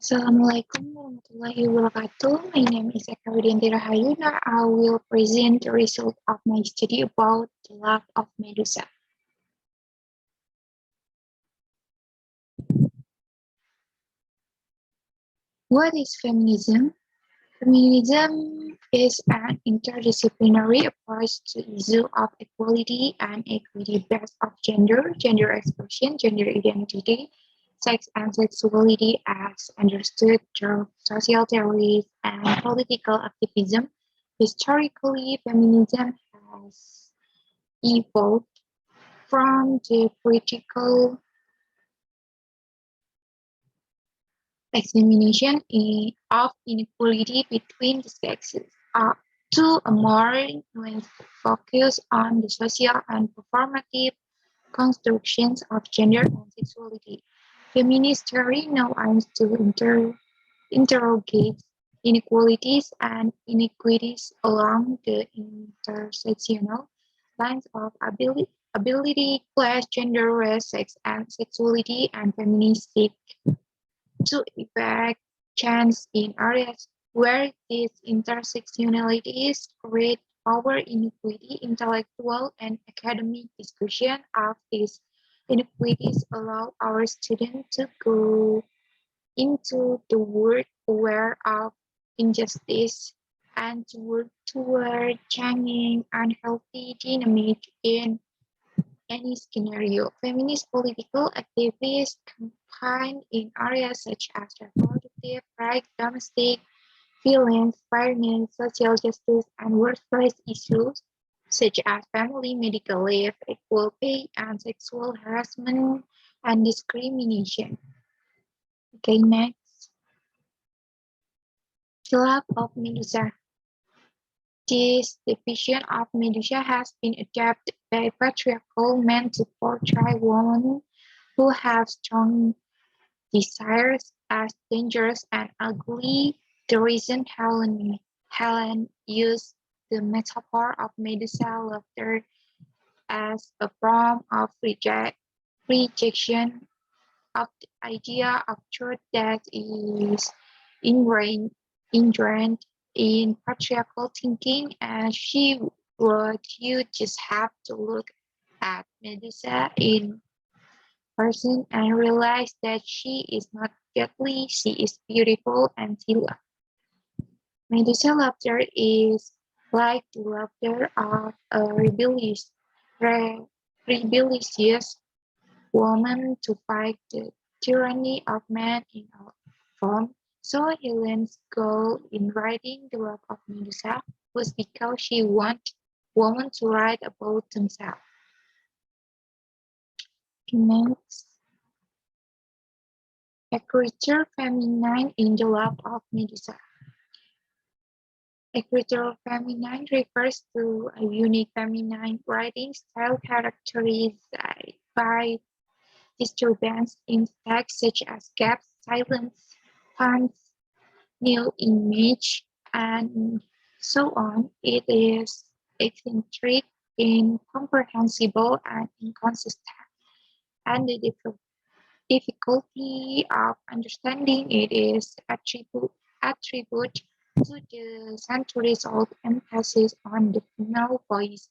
Assalamualaikum warahmatullahi wabarakatuh. My name is Widiyanti Rahayu. Now I will present the result of my study about the life of Medusa. What is feminism? Feminism is an interdisciplinary approach to the issue of equality and equity based on gender, gender expression, gender identity, sex and sexuality as understood through social theories and political activism. Historically, feminism has evolved from the critical examination of inequality between the sexes to a more nuanced focus on the social and performative constructions of gender and sexuality. Feminist theory now aims to interrogate inequalities and inequities along the intersectional lines of ability, class, gender, race, sex, and sexuality, and feminists seek to effect change in areas where these intersectionalities create power inequity. Intellectual and academic discussion of these inequities allow our students to go into the world aware of injustice and to work toward changing unhealthy dynamic in any scenario. Feminist political activists campaign in areas such as reproductive rights, domestic violence, fairness, social justice, and workplace issues such as family medical leave, equal pay, and sexual harassment and discrimination. Okay, next. The love of Medusa. This division of Medusa has been adapted by patriarchal men to portray women who have strong desires as dangerous and ugly. The reason Helen used the metaphor of Medusa laughter as a form of rejection of the idea of truth that is ingrained in patriarchal thinking, and she would you just have to look at Medusa in person and realize that she is not deadly, she is beautiful and she loves. Medusa laughter is like the laughter of a rebellious woman to fight the tyranny of man in our form. So Helen's goal in writing the work of Medusa was because she wanted women to write about themselves. Next, a creature feminine in the love of Medusa. A creature feminine refers to a unique feminine writing style characterized by disturbance in text such as gaps, silence, puns, new image, and so on. It is eccentric, incomprehensible, and inconsistent, and the difficulty of understanding it is attribute to the centuries of emphasis on the female voice,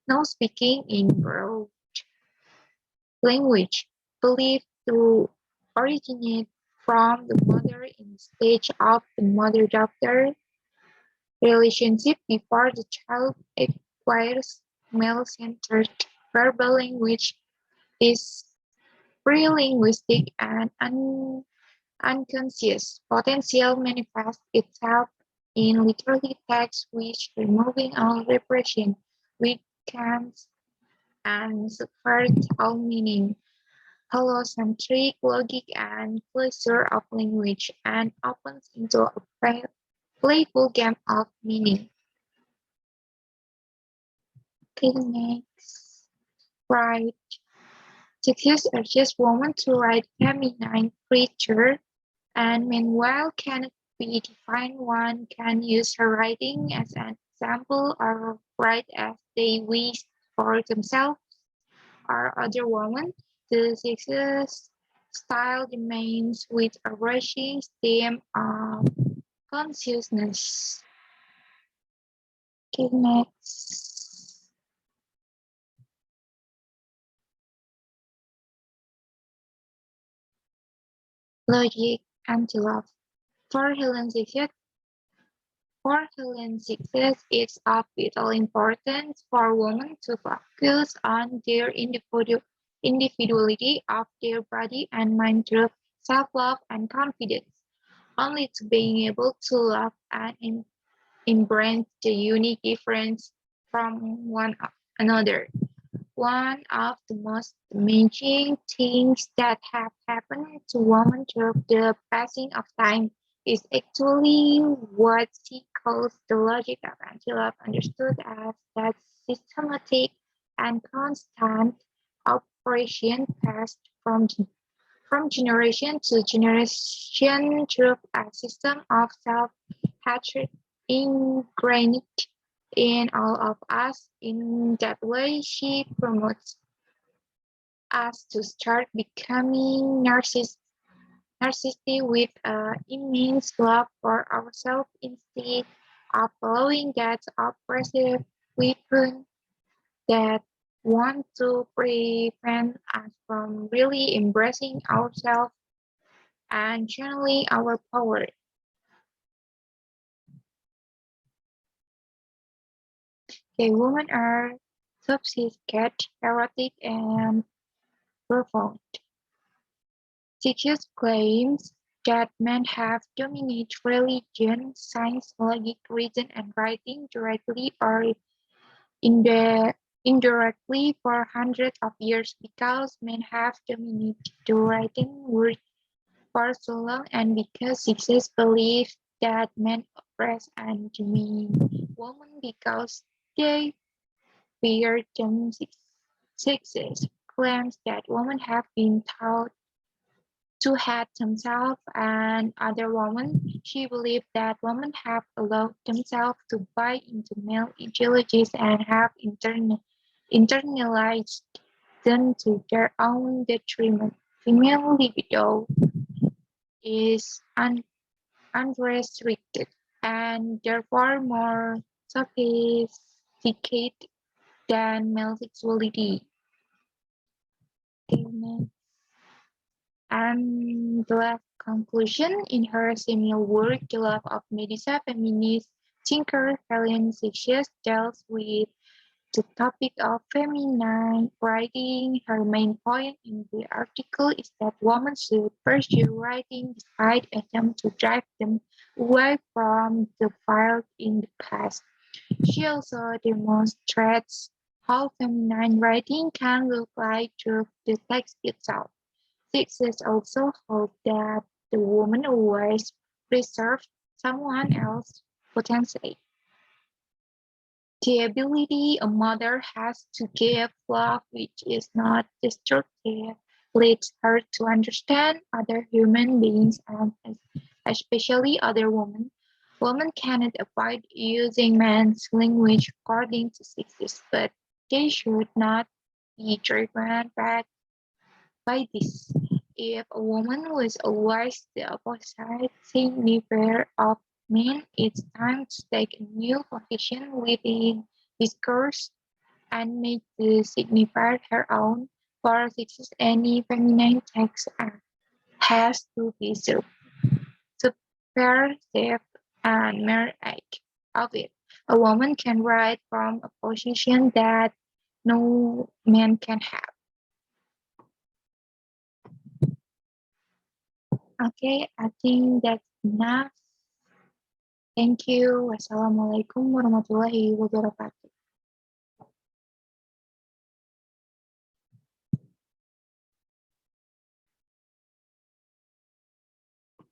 no speaking in broad language, believed to originate from the mother in stage of the mother-daughter relationship before the child acquires male-centered verbal language is pre-linguistic and unconscious. Potential manifests itself in literary text which removing all repression, weakens and subverts all meaning, holocentric logic and pleasure of language, and opens into a playful game of meaning. Okay, next. Right. Texas urges women to write feminine creature, and meanwhile cannot be defined. One can use her writing as an example or write as they wish for themselves or other women. The sexes Style remains with a rushing stream of consciousness. Okay, next. Logic anti-love. For Helen Zixet, it's of vital importance for women to focus on their individuality of their body and mind through self-love and confidence, only to being able to love and embrace the unique difference from one another. One of the most amazing things that have happened to women through the passing of time is actually what she calls the logic of anti-love, understood as that systematic and constant operation passed from generation to generation through a system of self-hatred ingrained in all of us. In that way, she promotes us to start becoming narcissistic with immense love for ourselves instead of following that oppressive weapon that want to prevent us from really embracing ourselves and channeling our power. Okay, women are sophisticated, erotic, and profound. Sixus claims that men have dominated religion, science, logic, reason, and writing directly or indirectly for hundreds of years because men have dominated the writing word for so long and because Sixus believes that men oppress and demean women because they fear them. Sixus claims that women have been taught to hate themselves and other women. She believed that women have allowed themselves to buy into male ideologies and have internalized them to their own detriment. Female libido is unrestricted and therefore more sophisticated than male sexuality. And the last conclusion in her seminal work, The Love of Medusa, feminist thinker Helen Zixes deals with the topic of feminine writing. Her main point in the article is that women should pursue writing despite attempts to drive them away from the field in the past. She also demonstrates how feminine writing can look like through the text itself. Sixes also hope that the woman always preserves someone else's potential. The ability a mother has to give love which is not destructive leads her to understand other human beings and especially other women. Women cannot avoid using men's language according to sexes, but they should not be driven by this. If a woman was always the opposite signifier of men, it's time to take a new position within discourse and make the signifier her own. For sexes, any feminine text has to be subversive and mirror-like of it. A woman can write from a position that no man can have. Okay, I think that's enough. Thank you. Wassalamualaikum warahmatullahi wabarakatuh.